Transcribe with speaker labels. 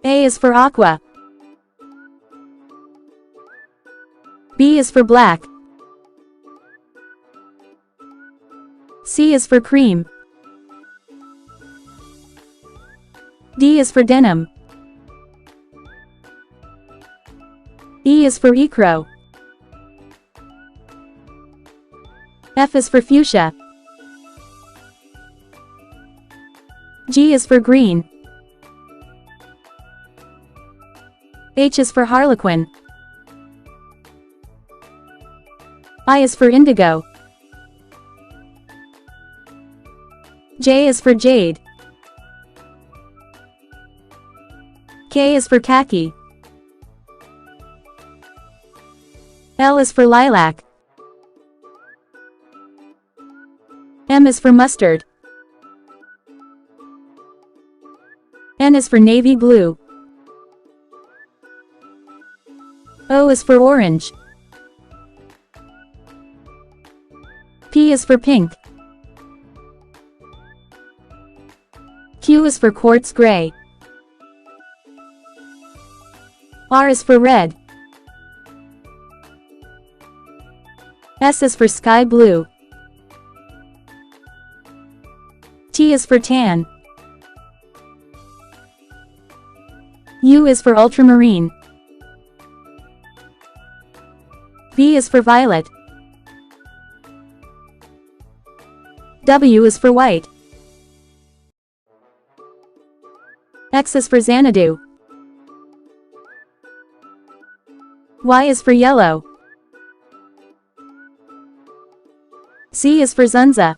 Speaker 1: A is for aqua. B is for black. C is for cream. D is for denim. E is for ecru. F is for fuchsia. G is for green. H is for harlequin. I is for indigo. J is for jade. K is for khaki. L is for lilac. M is for mustard. N is for navy blue. O is for orange. P is for pink. Q is for quartz gray. R is for red. S is for sky blue. T is for tan. U is for ultramarine. V is for violet. W is for white. X is for Xanadu. Y is for yellow. Z is for Zunza.